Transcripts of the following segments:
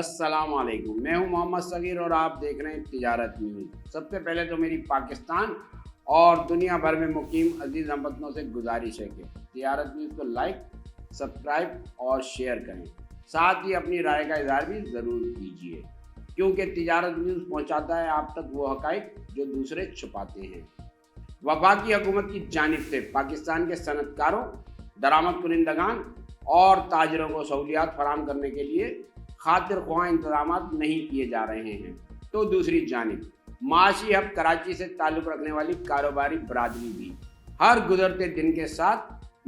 अस्सलाम वालेकुम। मैं हूं मोहम्मद सगीर और आप देख रहे हैं तिजारत न्यूज़। सबसे पहले तो मेरी पाकिस्तान और दुनिया भर में मुकीम अजीज़ हमवतनों से गुजारिश है कि तिजारत न्यूज़ को लाइक, सब्सक्राइब और शेयर करें। साथ ही अपनी राय का इज़हार भी ज़रूर कीजिए, क्योंकि तिजारत न्यूज़ पहुँचाता है आप तक वो हक़ाइक़ जो दूसरे छुपाते हैं। वफाकी हुकूमत की जानिब से पाकिस्तान के सनअतकारों, दरामद कुनिंदगान और ताजरों को सहूलियात फराहम करने के लिए खातिर ख्वाह इंतजाम नहीं किए जा रहे हैं, तो दूसरी जानिब माशी हब कराची से ताल्लुक़ रखने वाली कारोबारी बरादरी भी हर गुजरते दिन के साथ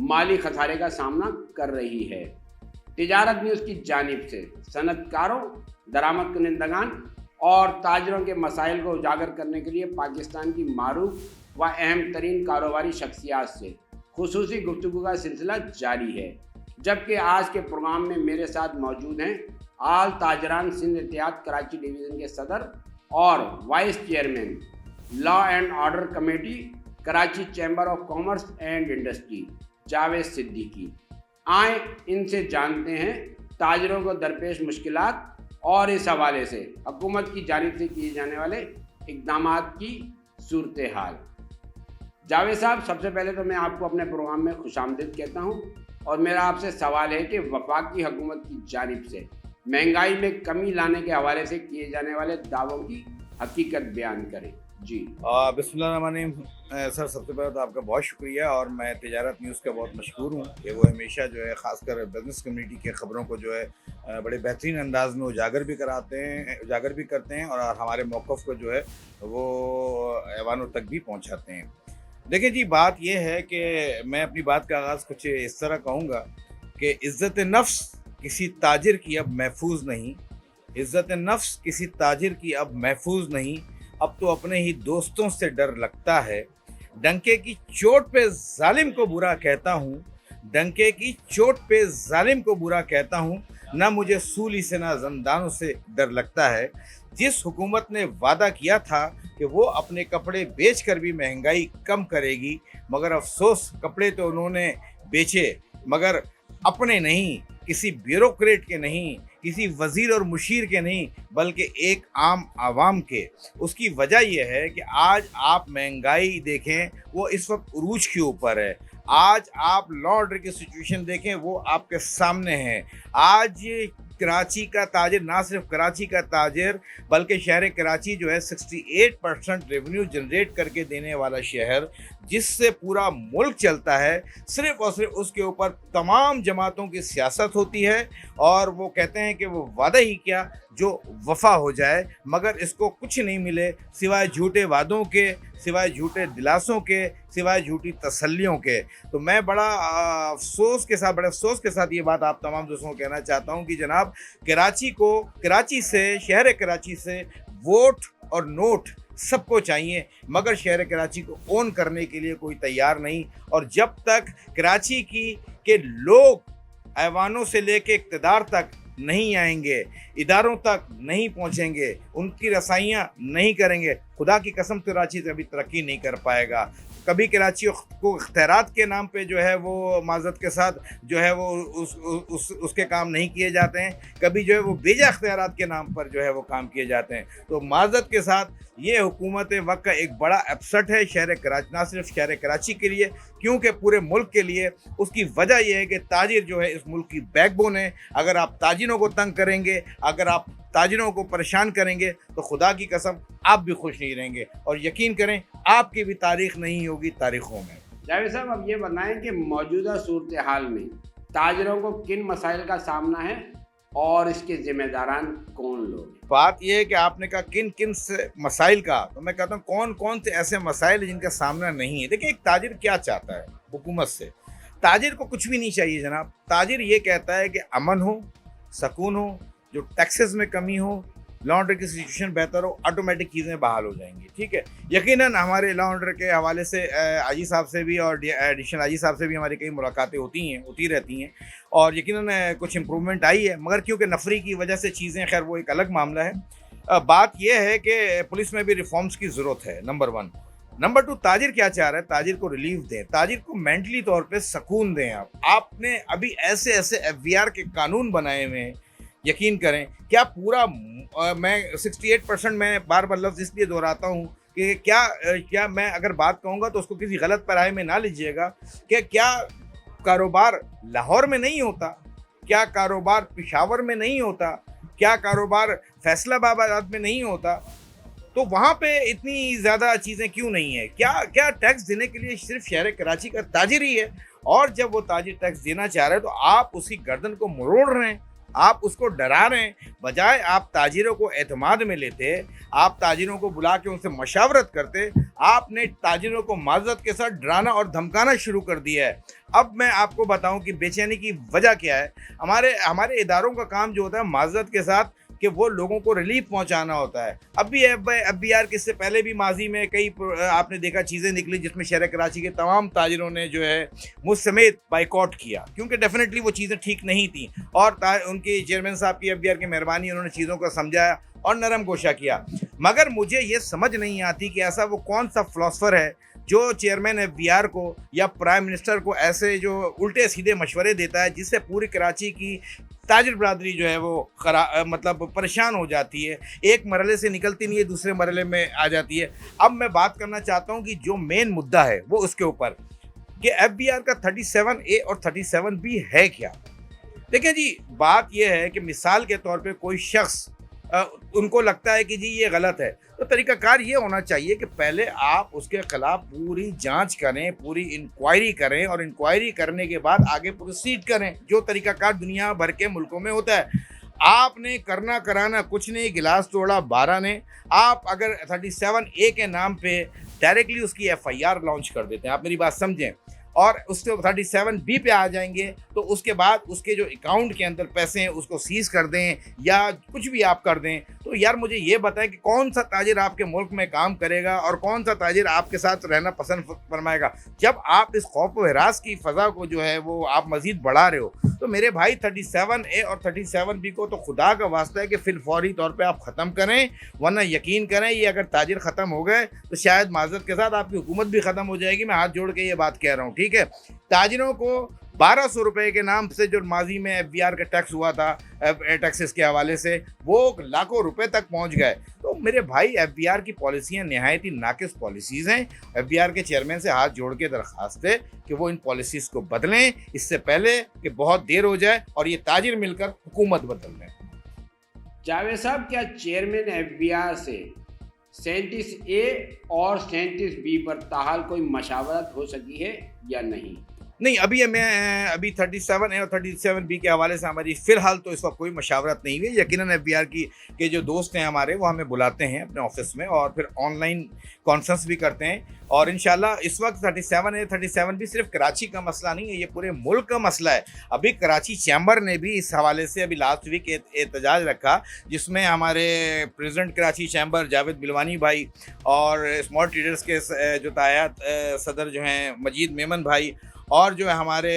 माली खसारे का सामना कर रही है। तिजारत न्यूज़ की जानिब से सनअतकारों, दरामद कुनिंदगान और ताजरों के मसाइल को उजागर करने के लिए पाकिस्तान की मारूफ व अहम तरीन कारोबारी शख्सियात से खुसूसी गुफ्तगू का सिलसिला जारी है। जबकि आज के प्रोग्राम में मेरे साथ मौजूद हैं आल ताजरान सिंध इत्तेहाद कराची डिवीज़न के सदर और vice chairman law and order committee Karachi chamber of commerce and industry Javed Siddiqui. आए इनसे जानते हैं ताजरों को दरपेश मुश्किलात और इस हवाले से हुकूमत की जानिब से किए जाने वाले इक़दाम की सूरत हाल। जावेद साहब, सबसे पहले तो मैं आपको अपने प्रोग्राम में खुशामदीद कहता हूं और मेरा आपसे सवाल है कि वफाकी हुकूमत की जानिब से महंगाई में कमी लाने के हवाले से किए जाने वाले दावों की हकीकत बयान करें। जी बिस्मिल्लाहिर्रहमानिर्रहीम। सर, सबसे पहले तो आपका बहुत शुक्रिया और मैं तिजारत न्यूज़ का बहुत मशहूर हूँ कि वो हमेशा जो है ख़ासकर बिज़नेस कम्युनिटी की ख़बरों को जो है बड़े बेहतरीन अंदाज में उजागर भी करते हैं और हमारे मौक़िफ़ को जो है वो ऐवानों तक भी पहुँचाते हैं। देखिए जी, बात यह है कि मैं अपनी बात का आगाज़ कुछ इस तरह कहूँगा कि इज़्ज़त नफ्स किसी ताजिर की अब महफूज नहीं, इज़्ज़त नफ्स किसी ताजिर की अब महफूज नहीं, अब तो अपने ही दोस्तों से डर लगता है। डंके की चोट पे जालिम को बुरा कहता हूँ, डंके की चोट पे जालिम को बुरा कहता हूँ, ना मुझे सूली से ना ज़ंदानों से डर लगता है। जिस हुकूमत ने वादा किया था कि वो अपने कपड़े बेचकर भी महंगाई कम करेगी, मगर अफसोस कपड़े तो उन्होंने बेचे मगर अपने नहीं, किसी ब्यूरोक्रेट के नहीं, किसी वज़ीर और मुशीर के नहीं, बल्कि एक आम आवाम के। उसकी वजह यह है कि आज आप महंगाई देखें, वो इस वक्त उरूज के ऊपर है। आज आप लॉ ऑर्डर की सिचुएशन देखें, वो आपके सामने है। आज कराची का ताजिर, ना सिर्फ कराची का ताजिर बल्कि शहर कराची जो है 68% रेवेन्यू जनरेट करके देने वाला शहर, जिससे पूरा मुल्क चलता है, सिर्फ़ और सिर्फ उसके ऊपर तमाम जमातों की सियासत होती है और वो कहते हैं कि वो वादा ही क्या जो वफ़ा हो जाए, मगर इसको कुछ नहीं मिले सिवाय झूठे वादों के, सिवाय झूठे दिलासों के, सिवाय झूठी तसल्लियों के। तो मैं बड़े अफसोस के साथ ये बात आप तमाम दोस्तों को कहना चाहता हूँ कि जनाब, शहर कराची से वोट और नोट सबको चाहिए, मगर शहर कराची को ओन करने के लिए कोई तैयार नहीं। और जब तक कराची के लोग ऐवानों से लेके इक़्तिदार तक नहीं आएंगे, इदारों तक नहीं पहुंचेंगे, उनकी रसाइयाँ नहीं करेंगे, खुदा की कसम कराची कभी तरक्की नहीं कर पाएगा। कभी कराची को इख्तियारात के नाम पे जो है वो माज़रत के साथ जो है वो उसके काम नहीं किए जाते हैं, कभी जो है वो बेजा इख्तियारात के नाम पर जो है वो काम किए जाते हैं। तो माज़रत के साथ ये हुकूमत वक्त का एक बड़ा अपसेट है शहर कराची, ना सिर्फ शहर कराची के लिए क्योंकि पूरे मुल्क के लिए। उसकी वजह यह है कि ताजिर जो है इस मुल्क की बैकबोन है। अगर आप ताजिरों को तंग करेंगे, अगर आप ताजिरों को परेशान करेंगे, तो खुदा की कसम आप भी खुश नहीं रहेंगे और यकीन करें आपकी भी तारीख नहीं होगी तारीखों में। जावेद साहब, अब ये बताएं कि मौजूदा सूरत हाल में ताजरों को किन मसाइल का सामना है और इसके जिम्मेदारान कौन लोग? बात यह है कि आपने कहा किन किन से मसाइल का, तो मैं कहता हूँ कौन कौन से ऐसे मसाइल हैं जिनका सामना नहीं है। देखिए, एक ताजिर क्या चाहता है हुकूमत से? ताजिर को कुछ भी नहीं चाहिए जनाब। ताजिर ये कहता है कि अमन हो, सुकून हो, जो टैक्सेस में कमी हो, लॉ ऑर्डर की सिचुएशन बेहतर हो, ऑटोमेटिक चीज़ें बहाल हो जाएंगी। ठीक है, यकीनन हमारे लॉ ऑर्डर के हवाले से आजी साहब से भी और एडिशनल आजी साहब से भी हमारी कई मुलाकातें होती रहती हैं और यकीनन कुछ इम्प्रूवमेंट आई है, मगर क्योंकि नफरी की वजह से चीज़ें, खैर वो एक अलग मामला है। बात यह है कि पुलिस में भी रिफॉर्म्स की ज़रूरत है, नंबर 1। नंबर 2, ताजिर क्या चाह रहा है? ताजिर को रिलीफ दें, ताजिर को मेंटली तौर पे सुकून दें। आपने अभी ऐसे FVR के कानून बनाए हुए हैं यकीन करें, क्या पूरा मैं 68% मैं बार-बार लफ्ज़ इसलिए दोहराता हूँ कि क्या मैं अगर बात कहूँगा तो उसको किसी गलत पैराए में ना लीजिएगा कि क्या कारोबार लाहौर में नहीं होता? क्या कारोबार पेशावर में नहीं होता? क्या कारोबार फैसलाबाद में नहीं होता? तो वहाँ पे इतनी ज़्यादा चीज़ें क्यों नहीं है? क्या क्या टैक्स देने के लिए सिर्फ शहर कराची का ताजिर ही है? और जब वो ताजिर टैक्स देना चाह रहे हैं तो आप उसकी गर्दन को मरोड़ रहे हैं, आप उसको डरा रहे हैं। बजाय आप ताजिरों को एतमाद में लेते, आप ताजिरों को बुला के उनसे मशावरत करते, आपने ताजिरों को माज़रत के साथ डराना और धमकाना शुरू कर दिया है। अब मैं आपको बताऊं कि बेचैनी की वजह क्या है। हमारे हमारे इदारों का काम जो होता है माज़रत के साथ कि वो लोगों को रिलीफ पहुंचाना होता है। अब भी यार किससे पहले भी माजी में कई आपने देखा चीज़ें निकली जिसमें शहर कराची के तमाम ताजिरों ने जो है मुझ समेत बाइकआउट किया, क्योंकि डेफिनेटली वो चीज़ें ठीक नहीं थी। और उनके चेयरमैन साहब की FBR की मेहरबानी, उन्होंने चीज़ों को समझाया और नरम गोशा किया। मगर मुझे ये समझ नहीं आती कि ऐसा वो कौन सा फिलोसफर है जो चेयरमैन FBR को या प्राइम मिनिस्टर को ऐसे जो उल्टे सीधे मशवरे देता है, जिससे पूरी कराची की ताजिर बरादरी जो है वो मतलब परेशान हो जाती है, एक मरहले से निकलती नहीं है, दूसरे मरहले में आ जाती है। अब मैं बात करना चाहता हूँ कि जो मेन मुद्दा है वो उसके ऊपर कि FBR का 37A और 37B है क्या। देखिए जी, बात यह है कि मिसाल के तौर पे कोई शख्स उनको लगता है कि जी ये गलत है, तो तरीकाकार ये होना चाहिए कि पहले आप उसके खिलाफ पूरी जांच करें, पूरी इंक्वायरी करें और इंक्वायरी करने के बाद आगे प्रोसीड करें, जो तरीकाकार दुनिया भर के मुल्कों में होता है। आपने करना कराना कुछ नहीं, गिलास तोड़ा 12 ने। आप अगर 37A के नाम पे डायरेक्टली उसकी FIR लॉन्च कर देते हैं, आप मेरी बात समझें, और उसके 37B पे आ जाएंगे तो उसके बाद उसके जो अकाउंट के अंदर पैसे हैं उसको सीज कर दें या कुछ भी आप कर दें। तो यार मुझे ये बताएं कि कौन सा ताजिर आपके मुल्क में काम करेगा और कौन सा ताजिर आपके साथ रहना पसंद फरमाएगा। जब आप इस खौफ व हिरास की फ़ज़ा को जो है वो आप मज़ीद बढ़ा रहे हो, तो मेरे भाई 37A और 37B को तो खुदा का वास्ता है कि फिल फौरी तौर पर आप ख़त्म करें, वरना यकीन करें ये अगर ताजिर ख़त्म हो गए तो शायद माज़रत के साथ आपकी हुकूमत भी ख़त्म हो जाएगी। मैं हाथ जोड़ के ये बात कह रहा हूँ, ठीक है। ताजिरों को 1200 रुपए के नाम से जो माजी में FBR का टैक्स हुआ था, टैक्सेस के हवाले से वो लाखों रुपए तक पहुंच गए। तो मेरे भाई FBR की पॉलिसियां नहायत ही नाकिस पॉलिसीज़ हैं। FBR के चेयरमैन से हाथ जोड़ के दरख्वास्त है कि वो इन पॉलिसीज़ को बदलें इससे पहले कि बहुत देर हो जाए और ये ताजिर मिलकर हुकूमत बदल लें। जावेद साहब, क्या चेयरमैन FBR से 37A और 37B पर ताहाल कोई मशावरत हो सकी है या नहीं? नहीं, अभी 37A और 37B के हवाले से हमारी फ़िलहाल तो इस वक्त कोई मशावरत नहीं हुई। यकीनन FBR के जो दोस्त हैं हमारे, वो हमें बुलाते हैं अपने ऑफिस में और फिर ऑनलाइन कॉन्फ्रेंस भी करते हैं। और इंशाल्लाह इस वक्त 37A 37B सिर्फ कराची का मसला नहीं है, ये पूरे मुल्क का मसला है। अभी कराची चैम्बर ने भी इस हवाले से अभी लास्ट वीक एहतजाज रखा, जिसमें हमारे प्रेसिडेंट कराची चैम्बर जावेद बिलवानी भाई और स्मॉल ट्रेडर्स के जो तायात सदर जो हैं मजीद मेमन भाई और जो है हमारे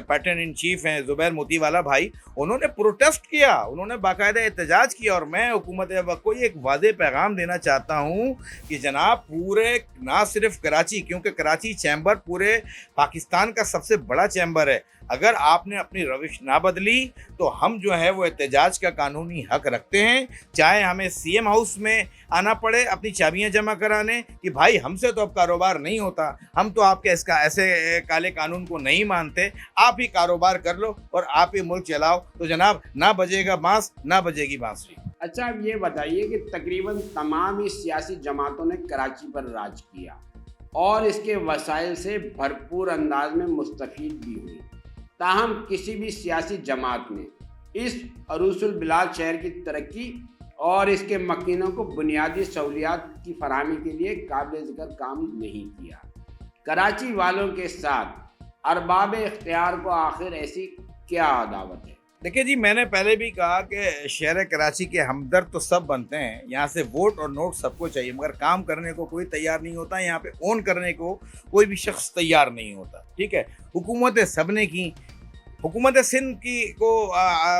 पैटर्न इन चीफ हैं ज़ुबैर मोतीवाला भाई, उन्होंने प्रोटेस्ट किया, उन्होंने बाकायदा एहतजाज किया। और मैं हुकूमत वक्त को एक वाज़ेह पैगाम देना चाहता हूँ कि जनाब पूरे ना सिर्फ कराची, क्योंकि कराची चैम्बर पूरे पाकिस्तान का सबसे बड़ा चैम्बर है, अगर आपने अपनी रविश ना बदली तो हम जो है वो एहतजाज का कानूनी हक रखते हैं, चाहे हमें CM हाउस में आना पड़े अपनी चाबियां जमा कराने कि भाई हमसे तो अब कारोबार नहीं होता, हम तो आपके इसका ऐसे काले कानून को नहीं मानते, आप ही कारोबार कर लो और आप ही मुल्क चलाओ। तो जनाब ना बजेगा बांस ना बजेगी बांसुरी। अच्छा, अब ये बताइए कि तकरीबन तमाम ही सियासी जमातों ने कराची पर राज किया और इसके वसाइल से भरपूर अंदाज में मुस्तफ़ीद भी हुई। ताहम किसी भी सियासी जमात ने इस अरूसुल बिलाद शहर की तरक्की और इसके मकीनों को बुनियादी सहूलियात की फराहमी के लिए काबिल ज़िक्र काम नहीं किया। कराची वालों के साथ अरबाब इख्तियार को आखिर ऐसी क्या अदावत है? देखिए जी, मैंने पहले भी कहा कि शहर कराची के हमदर्द तो सब बनते हैं, यहाँ से वोट और नोट सबको चाहिए, मगर काम करने को कोई तैयार नहीं होता, यहाँ पे ओन करने को कोई भी शख्स तैयार नहीं होता, ठीक है। हुकूमतें सब ने की, हुकूमत सिंध की को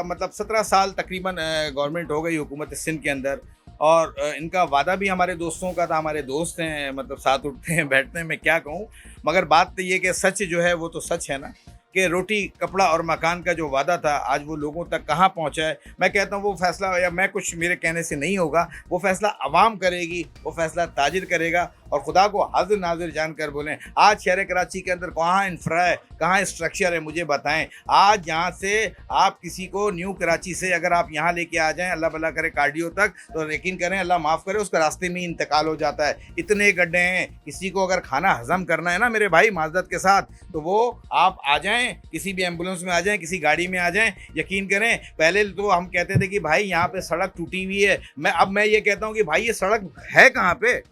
मतलब 17 साल तकरीबन गवर्नमेंट हो गई हुकूमत सिंध के अंदर, और इनका वादा भी हमारे दोस्तों का था, हमारे दोस्त हैं, मतलब साथ उठते हैं बैठते हैं, मैं क्या कहूँ। मगर बात तो ये कि सच जो है वो तो सच है ना, कि रोटी कपड़ा और मकान का जो वादा था आज वो लोगों तक कहाँ पहुँचा है। मैं कहता हूँ वो फैसला या मैं कुछ मेरे कहने से नहीं होगा, वो फैसला आवाम करेगी, वो फैसला ताजिर करेगा। और खुदा को हाजिर नाजिर जानकर बोलें, आज शहर कराची के अंदर कहाँ इंफ्रा है, कहाँ स्ट्रक्चर है, मुझे बताएं। आज यहाँ से आप किसी को न्यू कराची से अगर आप यहाँ लेके आ जाएं, अल्लाह भला करे कार्डियो तक, तो यकीन करें अल्लाह माफ़ करे उसका रास्ते में ही इंतकाल हो जाता है। इतने गड्ढे हैं, किसी को अगर खाना हजम करना है ना मेरे भाई माजरत के साथ, तो वो आप आ जाएं, किसी भी एम्बुलेंस में आ जाएं, किसी गाड़ी में आ जाएं। यकीन करें पहले तो हम कहते थे कि भाई यहाँ पे सड़क टूटी हुई है, अब मैं ये कहता हूँ कि भाई ये सड़क है कहाँ पे,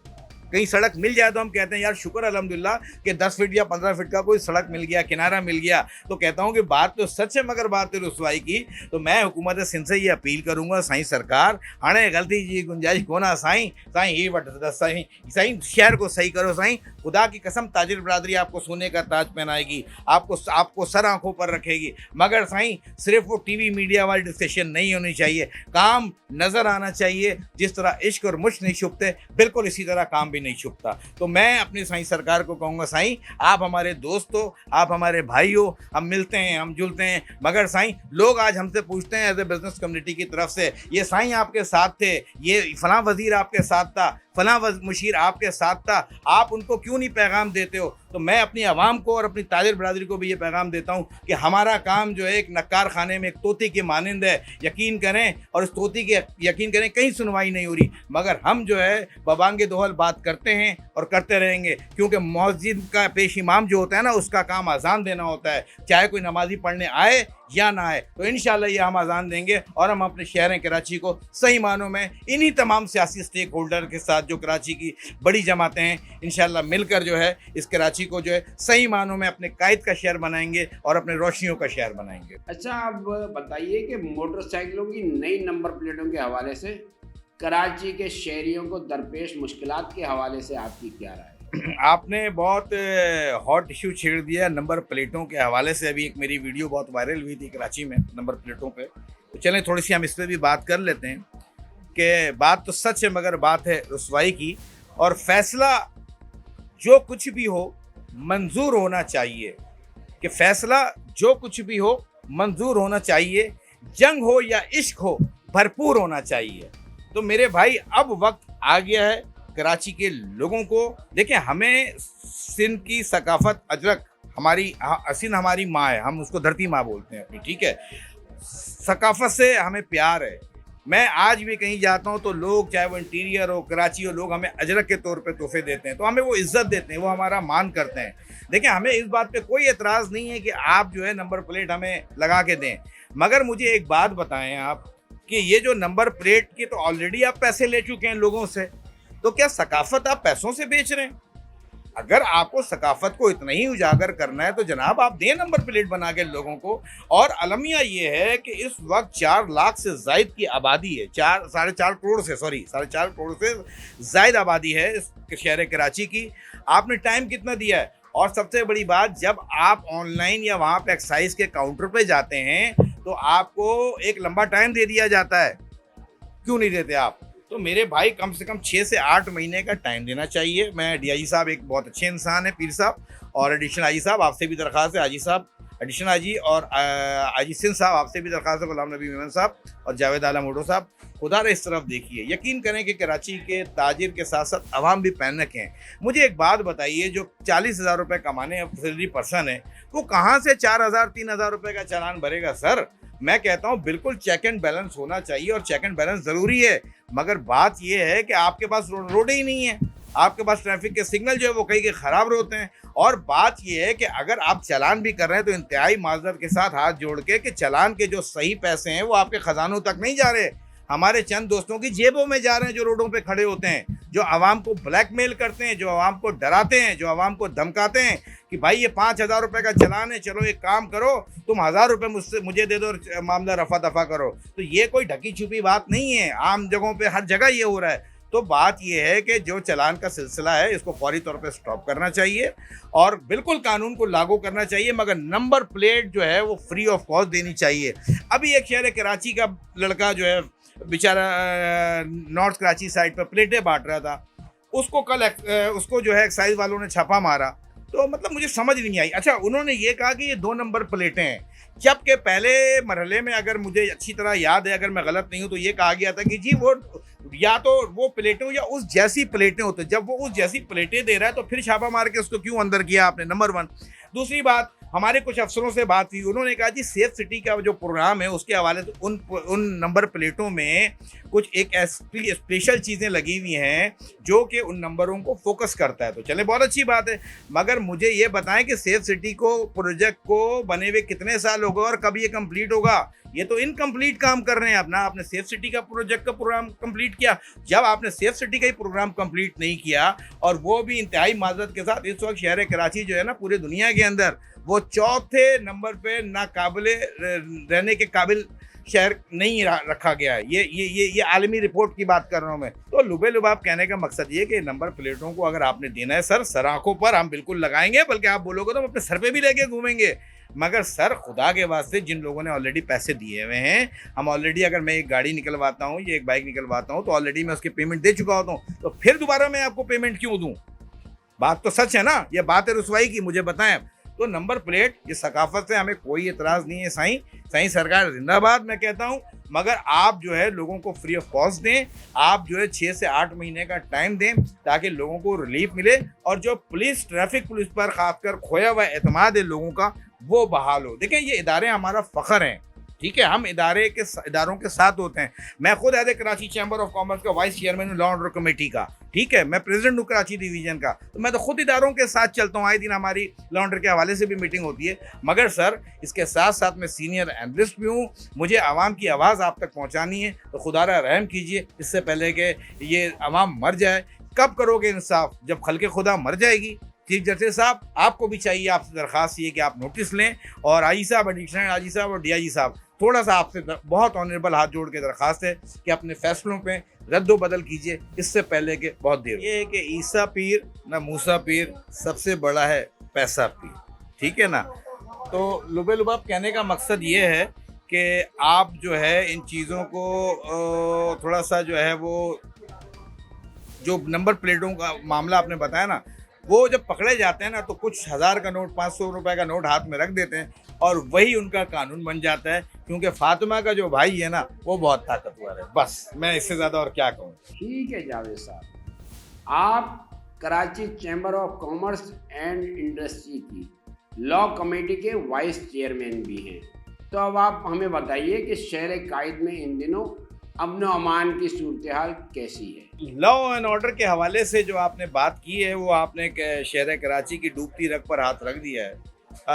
कहीं सड़क मिल जाए तो हम कहते हैं यार शुक्र अल्हम्दुलिल्लाह कि 10 फीट या 15 फीट का कोई सड़क मिल गया, किनारा मिल गया। तो कहता हूँ कि बात तो सच है, मगर बात है रुसवाई की। तो मैं हुकूमत सिंध से ये अपील करूँगा, साईं सरकार हाणे गलती जी गुंजाइश कोना साईं, साईं ही वट साईं, साईं शहर को सही करो साईं। खुदा की कसम ताजिर बरादरी आपको सोने का ताज पहनाएगी, आपको सर आंखों पर रखेगी, मगर साईं सिर्फ वो टीवी मीडिया वाली डिस्कशन नहीं होनी चाहिए, काम नज़र आना चाहिए। जिस तरह इश्क और मुश्क नहीं छुपते, बिल्कुल इसी तरह काम भी नहीं छुपता। तो मैं अपनी साईं सरकार को कहूँगा, साईं आप हमारे दोस्त हो, आप हमारे भाई हो, हम मिलते हैं, हम जुलते हैं, मगर साईं लोग आज हमसे पूछते हैं एज ए बिजनेस कम्युनिटी की तरफ से, ये साईं आपके साथ थे, ये फलां वजीर आपके साथ था, फलां मुशीर आपके साथ था, आप उनको क्यों नहीं पैगाम देते हो। तो मैं अपनी आवाम को और अपनी ताजिर बरादरी को भी ये पैगाम देता हूँ कि हमारा काम जो है एक नक्कार खाने में एक तोती के मानंद है। यकीन करें, और इस तोती के यकीन करें कहीं सुनवाई नहीं हो रही, मगर हम जो है बबांगे दोहल बात करते हैं और करते रहेंगे, क्योंकि मस्जिद का पेश इमाम जो होता है ना, उसका काम अजान देना होता है, चाहे कोई नमाजी पढ़ने आए या ना आए। तो इंशाल्लाह ये हम अजान देंगे और हम अपने शहर कराची को सही मानों में इन्हीं तमाम सियासी स्टेक होल्डर के साथ जो कराची की बड़ी जमातें हैं, इंशाल्लाह मिलकर जो है इस कराची को जो है सही मानों में अपने कायद का शहर बनाएंगे और अपने रोशनियों का शहर बनाएंगे। अच्छा, अब बताइए कि मोटरसाइकिलों की नई नंबर प्लेटों के हवाले से कराची के शहरियों को दरपेश मुश्किलात के हवाले से आपकी क्या राय है? आपने बहुत हॉट इशू छेड़ दिया नंबर प्लेटों के हवाले से। अभी एक मेरी वीडियो बहुत वायरल हुई थी कराची में नंबर प्लेटों पे, तो चलें थोड़ी सी हम इस पर भी बात कर लेते हैं कि बात तो सच है मगर बात है रुसवाई की। और फैसला जो कुछ भी हो मंजूर होना चाहिए, कि फैसला जो कुछ भी हो मंजूर होना चाहिए, जंग हो या इश्क हो भरपूर होना चाहिए। तो मेरे भाई अब वक्त आ गया है कराची के लोगों को, देखिए हमें सिंध की सकाफत अजरक, सिंध हमारी माँ है, हम उसको धरती माँ बोलते हैं अपनी, ठीक है, सकाफत से हमें प्यार है। मैं आज भी कहीं जाता हूँ तो लोग, चाहे वो इंटीरियर हो कराची हो, लोग हमें अजरक के तौर पे तोहफे देते हैं, तो हमें वो इज्जत देते हैं, वो हमारा मान करते हैं। देखिए हमें इस बात पे कोई एतराज़ नहीं है कि आप जो है नंबर प्लेट हमें लगा के दें, मगर मुझे एक बात बताएं आप कि ये जो नंबर प्लेट की तो ऑलरेडी आप पैसे ले चुके हैं लोगों से, तो क्या सकाफत आप पैसों से बेच रहे हैं? अगर आपको सकाफत को इतना ही उजागर करना है तो जनाब आप दें नंबर प्लेट बना के लोगों को। और अलमिया ये है कि इस वक्त 4 लाख से जायद की आबादी है, 4.5 करोड़ से जायद आबादी है इस शहर कराची की। आपने टाइम कितना दिया है? और सबसे बड़ी बात, जब आप ऑनलाइन या वहाँ पे एक्साइज के काउंटर पे जाते हैं तो आपको एक लंबा टाइम दे दिया जाता है, क्यों नहीं देते आप? तो मेरे भाई कम से कम 6 से 8 महीने का टाइम देना चाहिए। मैं डीआईजी साहब एक बहुत अच्छे इंसान है, पीर साहब, और एडिशनल आईजी साहब आपसे भी दरख्वास्त है, आजी साहब एडिशनल आजी, और आजी सिंध साहब आपसे भी दरख्वास्त है, गुलाम नबी मेमन साहब और जावेद आलम हुडो साहब, खुदा इस तरफ देखिए। यकीन करें कि कराची के ताजिर के साथ साथ अवाम भी पैनिक हैं। मुझे एक बात बताइए, जो 40,000 रुपये कमाने सैलरी पर्सन है, वो कहाँ से 4,000 3,000 रुपये का चालान भरेगा? सर मैं कहता हूँ बिल्कुल चेक एंड बैलेंस होना चाहिए, और चेक एंड बैलेंस ज़रूरी है, मगर बात यह है कि आपके पास रोड ही नहीं है, आपके पास ट्रैफिक के सिग्नल जो है वो कहीं के ख़राब होते हैं। और बात यह है कि अगर आप चालान भी कर रहे हैं तो इंतहाई माजरत के साथ हाथ जोड़ के कि चालान के जो सही पैसे हैं वो आपके ख़जानों तक नहीं जा रहे, हमारे चंद दोस्तों की जेबों में जा रहे हैं, जो रोडों पे खड़े होते हैं, जो आवाम को ब्लैकमेल करते हैं, जो आवाम को डराते हैं, जो आवाम को धमकाते हैं कि भाई ये 5,000 रुपये का चालान है, चलो एक काम करो तुम 1,000 रुपये मुझे दे दो और मामला रफा दफा करो। तो ये कोई ढकी छुपी बात नहीं है, आम जगहों पे हर जगह ये हो रहा है। तो बात यह है कि जो चालान का सिलसिला है इसको फौरी तौर पे स्टॉप करना चाहिए और बिल्कुल कानून को लागू करना चाहिए, मगर नंबर प्लेट जो है वो फ्री ऑफ कॉस्ट देनी चाहिए। अभी एक शहर कराची का लड़का जो है बेचारा नॉर्थ कराची साइड पर प्लेटें बांट रहा था, उसको कल उसको जो है एक्साइज वालों ने छापा मारा, तो मतलब मुझे समझ नहीं आई। अच्छा, उन्होंने ये कहा कि ये 2 नंबर प्लेटें हैं, जबकि पहले मरहले में अगर मुझे अच्छी तरह याद है, अगर मैं गलत नहीं हूँ, तो ये कहा गया था कि जी वो या तो वो प्लेटें या उस जैसी प्लेटें होती। जब वो उस जैसी प्लेटें दे रहा है तो फिर छापा मार के उसको क्यों अंदर किया आपने, नंबर 1। दूसरी बात, हमारे कुछ अफसरों से बात हुई, उन्होंने कहा जी सेफ सिटी का जो प्रोग्राम है उसके हवाले से उन नंबर प्लेटों में कुछ एक स्पेशल चीज़ें लगी हुई हैं जो कि उन नंबरों को फोकस करता है। तो चले, बहुत अच्छी बात है, मगर मुझे ये बताएं कि सेफ सिटी को प्रोजेक्ट को बने हुए कितने साल हो गए और कब ये कंप्लीट होगा। ये तो इनकम्प्लीट काम कर रहे हैं अपना। आपने सेफ सिटी का प्रोजेक्ट का प्रोग्राम कंप्लीट किया, जब आपने सेफ सिटी का ही प्रोग्राम कंप्लीट नहीं किया, और वो भी इंतहाई माजरत के साथ, इस वक्त शहर कराची जो है ना पूरे दुनिया के अंदर वो चौथे नंबर पे नाकाबिले रहने के काबिल शहर नहीं रखा गया है। ये आलमी रिपोर्ट की बात कर रहा हूँ मैं। तो लुबे लुबाब कहने का मकसद ये कि नंबर प्लेटों को अगर आपने देना है सर आंखों पर हम बिल्कुल लगाएंगे, बल्कि आप बोलोगे तो हम अपने सर पे भी लेके घूमेंगे। मगर सर, खुदा के वास्ते, जिन लोगों ने ऑलरेडी पैसे दिए हुए हैं, हम ऑलरेडी, अगर मैं एक गाड़ी निकलवाता हूँ या एक बाइक निकलवाता हूँ तो ऑलरेडी मैं उसकी पेमेंट दे चुका होता हूँ, तो फिर दोबारा मैं आपको पेमेंट क्यों दूँ? बात तो सच है ना, ये बात है रुसवाई की, मुझे बताएं। तो नंबर प्लेट, ये सकाफत से हमें कोई एतराज़ नहीं है। साईं सरकार जिंदाबाद मैं कहता हूँ, मगर आप जो है लोगों को फ्री ऑफ कॉस्ट दें। आप जो है 6 से 8 महीने का टाइम दें ताकि लोगों को रिलीफ मिले, और जो पुलिस, ट्रैफिक पुलिस पर खासकर खोया हुआ एतमाद है लोगों का, वो बहाल हो। देखें, ये इदारे हमारा फ़ख्र हैं, ठीक है, हम इदारों के साथ होते हैं। मैं खुद as a Karachi chamber of commerce का वाइस चेयरमैन हूँ, लॉ ऑर्डर कमेटी का, ठीक है, मैं प्रेसिडेंट हूँ कराची डिवीजन का, तो मैं तो खुद इदारों के साथ चलता हूँ। आए दिन हमारी लॉ ऑर्डर के हवाले से भी मीटिंग होती है। मगर सर, इसके साथ साथ मैं सीनियर एनालिस्ट भी हूँ, मुझे आवाम की आवाज़ आप तक पहुँचानी है, तो खुदारा रहम कीजिए, इससे पहले कि ये आवाम मर जाए। कब करोगे इंसाफ? जब खल्के खुदा मर जाएगी। चीफ जस्टिस साहब, आपको भी चाहिए, आपसे दरख्वास्त ये कि आप नोटिस लें, और आई साहब, एडिशनल आई साहब और DIG साहब, थोड़ा सा आपसे बहुत ऑनरेबल हाथ जोड़ के दरख्वास्त है कि अपने फैसलों पे रद्दो बदल कीजिए, इससे पहले कि बहुत देर। ये है कि ईसा पीर न मूसा पीर, सबसे बड़ा है पैसा पीर, ठीक है ना। तो लुबे लुबाब कहने का मकसद ये है कि आप जो है इन चीज़ों को थोड़ा सा जो है वो जो नंबर प्लेटों का मामला आपने बताया ना, वो जब पकड़े जाते हैं ना तो कुछ हज़ार का नोट, 500 रुपए का नोट हाथ में रख देते हैं और वही उनका कानून बन जाता है, क्योंकि फातिमा का जो भाई है ना वो बहुत ताकतवर है। बस मैं इससे ज़्यादा और क्या कहूँ। ठीक है जावेद साहब, आप Karachi chamber of commerce and industry की लॉ कमेटी के वाइस चेयरमैन भी हैं, तो अब आप हमें बताइए कि शहर कायद में इन दिनों अमन अमान की सूरत हाल कैसी है? लॉ एंड ऑर्डर के हवाले से जो आपने बात की है, वो आपने शहर कराची की डूबती रग पर हाथ रख दिया है।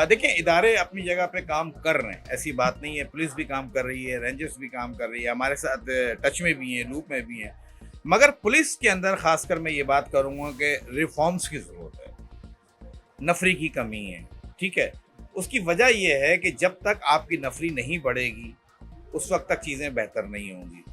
देखिए, इदारे अपनी जगह पे काम कर रहे हैं, ऐसी बात नहीं है। पुलिस भी काम कर रही है, रेंजर्स भी काम कर रही है, हमारे साथ टच में भी हैं, लूप में भी हैं। मगर पुलिस के अंदर खासकर मैं ये बात करूँगा कि रिफॉर्म्स की ज़रूरत है, नफरी की कमी है, ठीक है। उसकी वजह यह है कि जब तक आपकी नफरी नहीं बढ़ेगी उस वक्त तक चीज़ें बेहतर नहीं होंगी।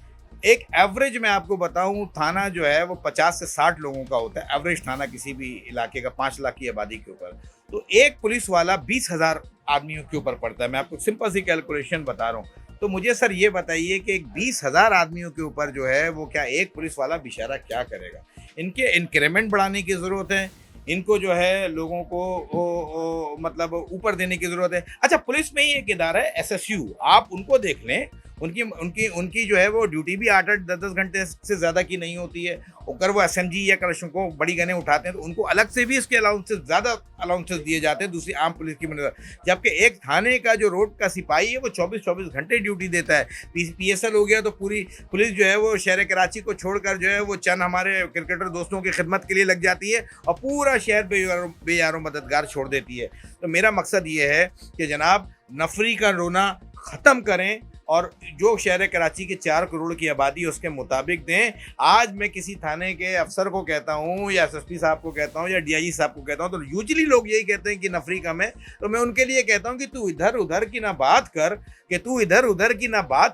एक एवरेज मैं आपको बताऊं, थाना जो है वो 50 से 60 लोगों का होता है, एवरेज थाना किसी भी इलाके का 5 लाख की आबादी के ऊपर। तो एक पुलिस वाला 20,000 आदमियों के ऊपर पड़ता है। मैं आपको सिंपल सी कैलकुलेशन बता रहा हूँ। तो मुझे सर ये बताइए कि 20,000 आदमियों के ऊपर जो है वो क्या एक पुलिस वाला बेचारा क्या करेगा? इनके इंक्रीमेंट बढ़ाने की ज़रूरत है, इनको जो है लोगों को मतलब ऊपर देने की ज़रूरत है। अच्छा, पुलिस में ही एक इदारा है SSU, आप उनको देख लें, उनकी जो है वो ड्यूटी भी 8-8, 10-10 घंटे से ज़्यादा की नहीं होती है। अगर वो SMG या कलशों को बड़ी गनें उठाते हैं तो उनको अलग से भी इसके अलाउंसेस, ज़्यादा अलाउंसेस दिए जाते हैं दूसरी आम पुलिस की बनस्बत। जबकि एक थाने का जो रोड का सिपाही है वो 24-24 घंटे ड्यूटी देता है। PSL हो गया तो पूरी पुलिस जो है वो शहर कराची को छोड़कर जो है वो चंद हमारे क्रिकेटर दोस्तों की खिदमत के लिए लग जाती है और पूरा शहर बेयारों मददगार छोड़ देती है। तो मेरा मकसद ये है कि जनाब, नफरी का रोना ख़त्म करें और जो शहर कराची की 4 करोड़ की आबादी उसके मुताबिक दें। आज मैं किसी थाने के अफसर को कहता हूँ या SSP साहब को कहता हूँ या DIG साहब को कहता हूँ तो यूजली लोग यही कहते हैं कि नफरी कम है। तो मैं उनके लिए कहता हूँ कि तू इधर उधर की ना बात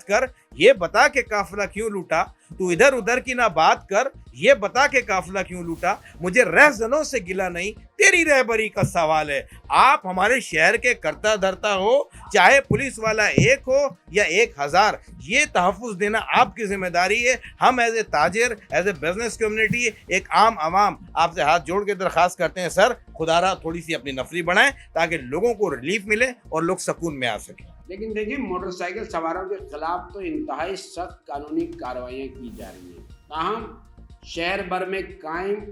कर, ये बता के काफिला क्यों लूटा, तू इधर उधर की ना बात कर, ये बता के काफिला क्यों लूटा, मुझे रहजनों से गिला नहीं, तेरी रहबरी का सवाल है। आप हमारे शहर के करता धरता हो, चाहे पुलिस वाला एक हो या 1000, ये तहफ़्फ़ुज़ देना आपकी जिम्मेदारी है। हम एज ए ताजिर, एज ए बिजनेस कम्युनिटी, एक आम आवाम आपसे हाथ जोड़ के दरख्वास्त करते हैं, सर खुदारा थोड़ी सी अपनी नफरी बढ़ाएं ताकि लोगों को रिलीफ मिले और लोग सुकून में आ सकें। लेकिन देखिए, मोटरसाइकिल सवारों के खिलाफ तो इंतहाई सख्त कानूनी कार्रवाइयाँ की जा रही हैं, ताहम शहर भर में कायम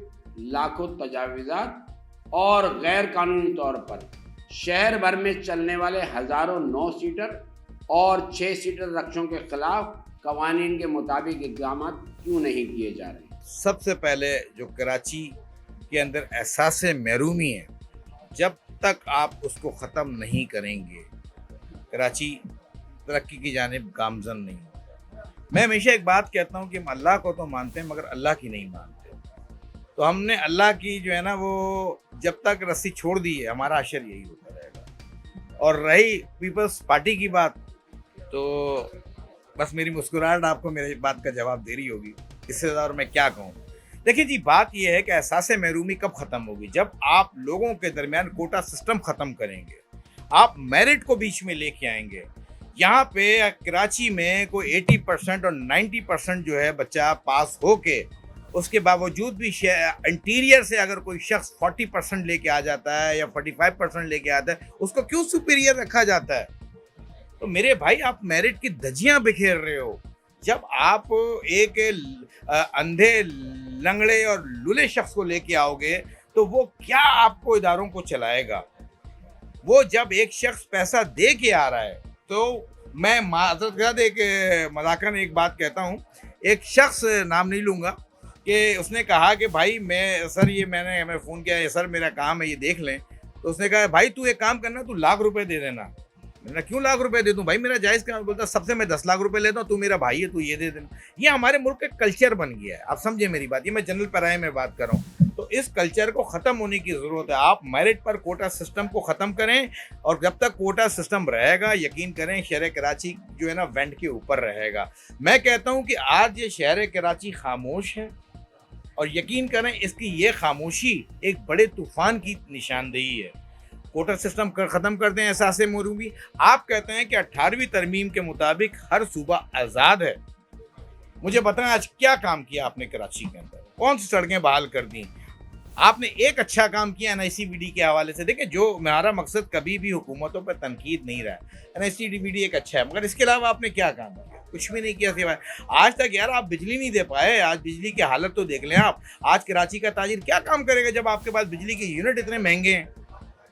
लाखों तजावीज़ात और गैर कानूनी तौर पर शहर भर में चलने वाले हज़ारों 9 सीटर और 6 सीटर रक्षों के खिलाफ कवानीन के मुताबिक इक़दाम क्यों नहीं किए जा रहे? सबसे पहले जो कराची के अंदर एहसास महरूमी है, जब तक आप उसको ख़त्म नहीं करेंगे कराची तरक्की की जानिब गामज़न नहीं। मैं हमेशा एक बात कहता हूँ कि हम अल्लाह को तो मानते हैं मगर अल्लाह की नहीं मानते। तो हमने अल्लाह की जो है ना वो जब तक रस्सी छोड़ दी है, हमारा अशर यही होता रहेगा। और रही पीपल्स पार्टी की बात, तो बस मेरी मुस्कुराहट आपको मेरी बात का जवाब दे रही होगी, इससे ज़्यादा और मैं क्या कहूँ। देखिए जी, बात यह है कि एहसास महरूमी कब ख़त्म होगी, जब आप लोगों के दरमियान कोटा सिस्टम ख़त्म करेंगे, आप मेरिट को बीच में लेके आएंगे। यहाँ पे कराची में कोई 80% और 90% जो है बच्चा पास होके उसके बावजूद भी इंटीरियर से अगर कोई शख्स 40% लेके आ जाता है या 45% लेके आता है, उसको क्यों सुपीरियर रखा जाता है? तो मेरे भाई, आप मेरिट की धज्जियां बिखेर रहे हो। जब आप एक अंधे, लंगड़े और लूले शख्स को लेके आओगे तो वो क्या आपको इदारों को चलाएगा? वो जब एक शख्स पैसा दे के आ रहा है, तो मैं माज़रत के साथ एक मजाकन एक बात कहता हूँ। एक शख्स, नाम नहीं लूँगा, कि उसने कहा कि भाई मैंने फ़ोन किया है, सर मेरा काम है, ये देख लें। तो उसने कहा भाई तू एक काम करना, तू लाख रुपए दे देना। मैंने क्यों लाख रुपए दे दूं भाई, मेरा जायज़ काम। बोलता सबसे मैं 10 लाख रुपए लेता हूँ, तू मेरा भाई है, तू ये दे देना। ये हमारे मुल्क का कल्चर बन गया है, आप समझे मेरी बात, ये मैं जनरल पैराए में बात कर रहा हूँ। तो इस कल्चर को ख़त्म होने की ज़रूरत है। आप मेरिट पर कोटा सिस्टम को ख़त्म करें, और जब तक कोटा सिस्टम रहेगा, यकीन करें शहर कराची जो है ना वेंट के ऊपर रहेगा। मैं कहता हूँ कि आज ये शहर कराची खामोश है, और यकीन करें इसकी ये खामोशी एक बड़े तूफ़ान की निशानदेही है। कोटा सिस्टम ख़त्म कर दें, एहसास महरूमी। आप कहते हैं कि 18वीं तरमीम के मुताबिक हर सूबा आज़ाद है। मुझे बताएं आज क्या काम किया आपने कराची के अंदर, कौन सी सड़कें बहाल कर दी? आपने एक अच्छा काम किया NICVD के हवाले से। देखिए, जो हमारा मकसद कभी भी हुकूमतों पर तनकीद नहीं रहा, NICVD एक अच्छा है, मगर इसके अलावा आपने क्या काम किया? कुछ भी नहीं किया सिवाय आज तक यार आप बिजली नहीं दे पाए। आज बिजली की हालत तो देख लें आप। आज कराची का ताजिर क्या काम करेगा जब आपके पास बिजली के यूनिट इतने महंगे हैं?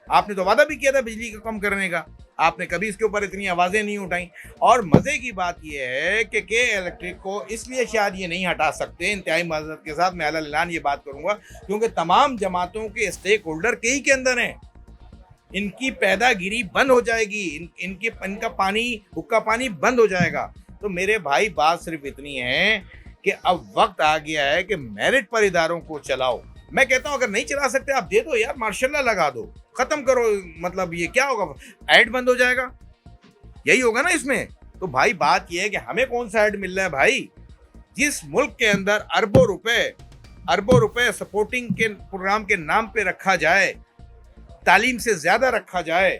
आपने तो वादा भी किया था बिजली को कम करने का, आपने कभी इसके ऊपर इतनी आवाज़ें नहीं उठाई। और मज़े की बात यह है कि के इलेक्ट्रिक को इसलिए शायद ये नहीं हटा सकते, इंतहाई माज़रत के साथ मैं अल-ऐलान ये बात करूँगा, क्योंकि तमाम जमातों के स्टेक होल्डर के ही के अंदर हैं। इनकी पैदागिरी बंद हो जाएगी, इनका पानी, हुक्का पानी बंद हो जाएगा। तो मेरे भाई, बात सिर्फ इतनी है कि अब वक्त आ गया है कि मेरिट पर इदारों को चलाओ। मैं कहता हूँ अगर नहीं चला सकते आप दे दो यार, मार्शल्ला लगा दो, खत्म करो। मतलब ये क्या होगा, ऐड बंद हो जाएगा, यही होगा ना इसमें। तो भाई बात ये है कि हमें कौन सा ऐड मिल रहा है भाई? जिस मुल्क के अंदर अरबों रुपए सपोर्टिंग के प्रोग्राम के नाम पे रखा जाए, तालीम से ज्यादा रखा जाए,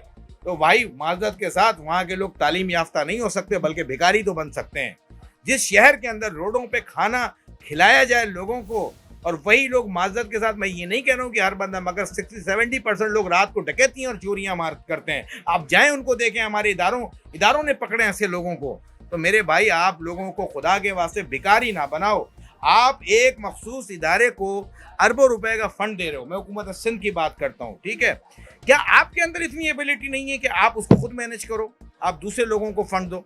तो भाई माजरत के साथ वहाँ के लोग तालीम याफ्ता नहीं हो सकते, बल्कि भिखारी तो बन सकते हैं। जिस शहर के अंदर रोडों पे खाना खिलाया जाए लोगों को, और वही लोग, माजरत के साथ मैं ये नहीं कह रहा हूँ कि हर बंदा, मगर 60-70% लोग रात को डकैतियाँ और चोरियाँ करते हैं। आप जाएं उनको देखें, हमारे इदारों ने पकड़े ऐसे लोगों को। तो मेरे भाई, आप लोगों को खुदा के वास्ते भिखारी ना बनाओ। आप एक मखसूस इदारे को अरबों रुपए का फंड दे रहे हो, मैं हुकूमत सिंध की बात करता हूँ, ठीक है? क्या आपके अंदर इतनी एबिलिटी नहीं है कि आप उसको खुद मैनेज करो? आप दूसरे लोगों को फंड दो,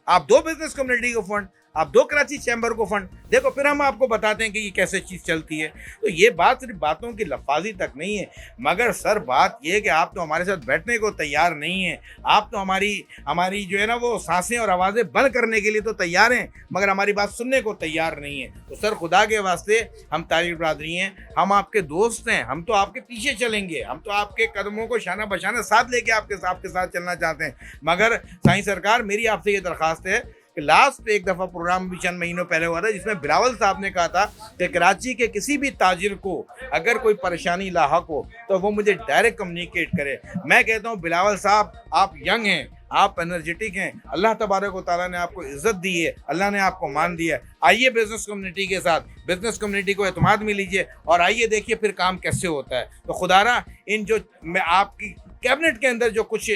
आप दो बिजनेस कम्युनिटी को फंड, आप दो कराची चैम्बर को फंड, देखो फिर हम आपको बताते हैं कि ये कैसे चीज़ चलती है। तो ये बात सिर्फ बातों की लफाजी तक नहीं है, मगर सर बात ये है कि आप तो हमारे साथ बैठने को तैयार नहीं हैं। आप तो हमारी जो है ना वो सांसें और आवाज़ें बंद करने के लिए तो तैयार हैं, मगर हमारी बात सुनने को तैयार नहीं है। तो सर खुदा के वास्ते, हम ताजिर बरादरी हैं, हम आपके दोस्त हैं, हम तो आपके पीछे चलेंगे, हम तो आपके कदमों को शाना बशाना साथ लेके आपके साथ चलना चाहते हैं। मगर साईं सरकार, मेरी आपसे ये दरख्वास्त है कि लास्ट एक दफ़ा प्रोग्राम भी चंद महीनों पहले हुआ था जिसमें बिलावल साहब ने कहा था कि कराची के किसी भी ताजिर को अगर कोई परेशानी लाहक हो तो वो मुझे डायरेक्ट कम्युनिकेट करे। मैं कहता हूँ बिलावल साहब, आप यंग हैं, आप एनर्जेटिक हैं, अल्लाह तबारक व तआला ने आपको इज़्ज़त दी है, अल्लाह ने आपको मान दिया है। आइए बिज़नेस कम्युनिटी के साथ, बिज़नेस कम्युनिटी को एतमाद में लीजिए और आइए देखिए फिर काम कैसे होता है। तो खुदारा इन जो मैं आपकी कैबिनेट के अंदर जो कुछ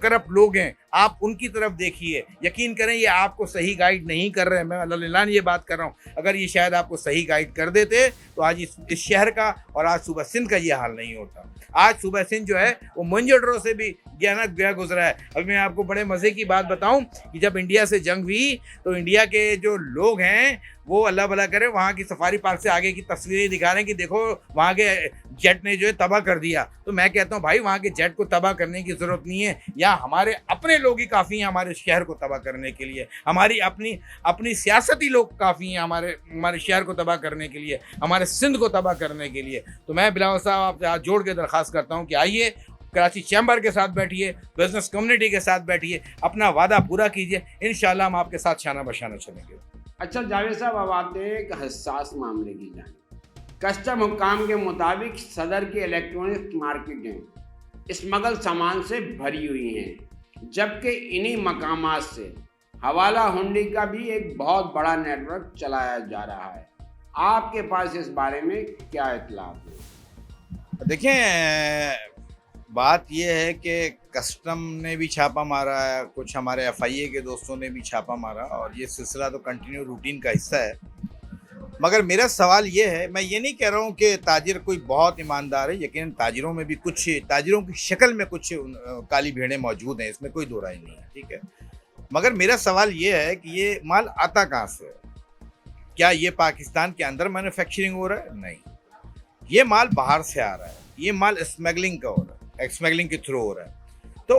करप्ट लोग हैं, आप उनकी तरफ देखिए। यकीन करें ये आपको सही गाइड नहीं कर रहे हैं। मैं अल्लाह ये बात कर रहा हूँ, अगर ये शायद आपको सही गाइड कर देते तो आज इस शहर का और आज सूबा सिंध का ये हाल नहीं होता। आज सूबा सिंध जो है वो मोहनजोदड़ो से भी गया गुजरा है। अभी मैं आपको बड़े मज़े की बात बताऊं कि जब इंडिया से जंग हुई तो इंडिया के जो लोग हैं वो अल्लाह भला करे वहाँ की सफारी पार्क से आगे की तस्वीरें दिखा रहे हैं कि देखो वहाँ के जेट ने जो है तबाह कर दिया। तो मैं कहता हूँ भाई वहाँ के जेट को तबाह करने की ज़रूरत नहीं है, या हमारे अपने लोग ही काफ़ी हैं हमारे शहर को तबाह करने के लिए। हमारी अपनी सियासती लोग काफ़ी हैं हमारे शहर को तबाह करने के लिए, हमारे सिंध को तबाह करने के लिए। तो मैं बिलावल साहब आपसे हाथ जोड़ के दरख्वास्त करता हूँ कि आइए कराची चैम्बर के साथ बैठिए, बिजनेस कम्युनिटी के साथ बैठिए, अपना वादा पूरा कीजिए, इंशाल्लाह हम आपके साथ शाना बशाना चलेंगे। अच्छा जावेद साहब, अब आते हैं एक हसास मामले की जानिब। कस्टम हुकाम के मुताबिक सदर की इलेक्ट्रॉनिक मार्केटें स्मगल सामान से भरी हुई हैं, जबकि इन्हीं मकामात से हवाला हुंडी का भी एक बहुत बड़ा नेटवर्क चलाया जा रहा है। आपके पास इस बारे में क्या इत्तलात है? देखें, बात यह है कि कस्टम ने भी छापा मारा है, कुछ हमारे FIA के दोस्तों ने भी छापा मारा और ये सिलसिला तो कंटिन्यू रूटीन का हिस्सा है। मगर मेरा सवाल ये है, मैं ये नहीं कह रहा हूँ कि ताजिर कोई बहुत ईमानदार है, यकीनन ताजिरों में भी कुछ ताजिरों की शक्ल में कुछ काली भेड़ें मौजूद हैं, इसमें कोई दो राय नहीं है, ठीक है। मगर मेरा सवाल ये है कि ये माल आता कहाँ से है? क्या ये पाकिस्तान के अंदर मैन्युफैक्चरिंग हो रहा है? नहीं, ये माल बाहर से आ रहा है, ये माल स्मगलिंग का हो रहा है, स्मगलिंग के थ्रू हो रहा है। तो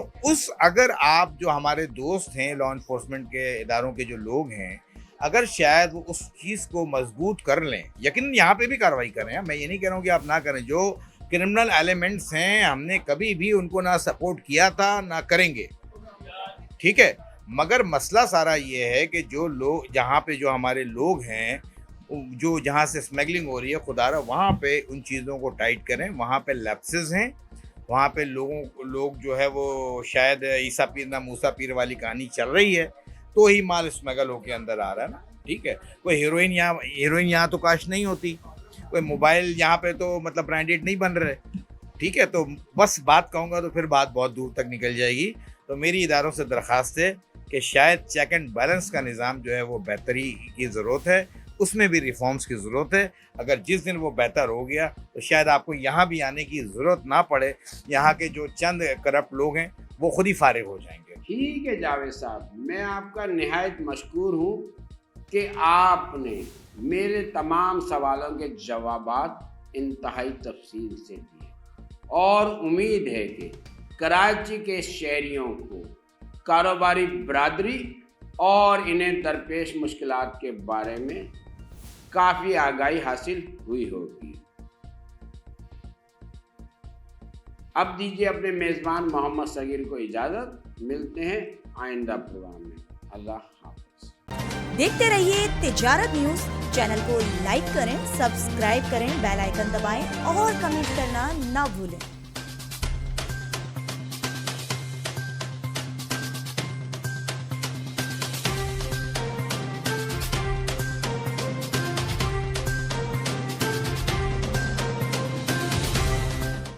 अगर आप जो हमारे दोस्त हैं लॉ इन्फोर्समेंट के इदारों के जो लोग हैं, अगर शायद वो उस चीज़ को मजबूत कर लें, यकीनन यहाँ पे भी कार्रवाई करें, मैं ये नहीं कह रहा हूँ कि आप ना करें। जो क्रिमिनल एलिमेंट्स हैं हमने कभी भी उनको ना सपोर्ट किया था ना करेंगे, ठीक है। मगर मसला सारा ये है कि जो लोग जहाँ पे जो हमारे लोग हैं जो जहाँ से स्मगलिंग हो रही है, खुदारा वहाँ पे उन चीज़ों को टाइट करें। वहाँ पे लैप्सेस हैं, वहाँ पे लोग जो है वो शायद ईसा पीर ना मूसा पीर वाली कहानी चल रही है, तो ही माल स्मगल होके अंदर आ रहा है ना, ठीक है। कोई हीरोइन यहाँ तो काश नहीं होती, कोई मोबाइल यहाँ पे तो मतलब ब्रांडेड नहीं बन रहे, ठीक है। तो बस बात कहूँगा तो फिर बात बहुत दूर तक निकल जाएगी। तो मेरी इदारों से दरख्वास्त है कि शायद चेक एंड बैलेंस का निज़ाम जो है वो बेहतरी की ज़रूरत है, उसमें भी रिफॉर्म्स की ज़रूरत है। अगर जिस दिन वो बेहतर हो गया तो शायद आपको यहाँ भी आने की ज़रूरत ना पड़े, यहाँ के जो चंद करप्ट लोग हैं वो खुद ही फारिग हो जाएंगे। ठीक है जावेद साहब, मैं आपका निहायत मशकूर हूँ कि आपने मेरे तमाम सवालों के जवाबात इंतहाई तफसील से दिए, और उम्मीद है कि कराची के शहरियों को कारोबारी बरादरी और इन्हें दरपेश मुश्किलात के बारे में काफ़ी आगाही हासिल हुई होगी। अब दीजिए अपने मेज़बान मोहम्मद सगीर को इजाज़त, मिलते हैं आइंदा प्रोग्राम में। अल्लाह हाफ़िज़। देखते रहिए तिजारत न्यूज़। चैनल को लाइक करें, सब्सक्राइब करें, बेल आइकन दबाएं और कमेंट करना ना भूलें।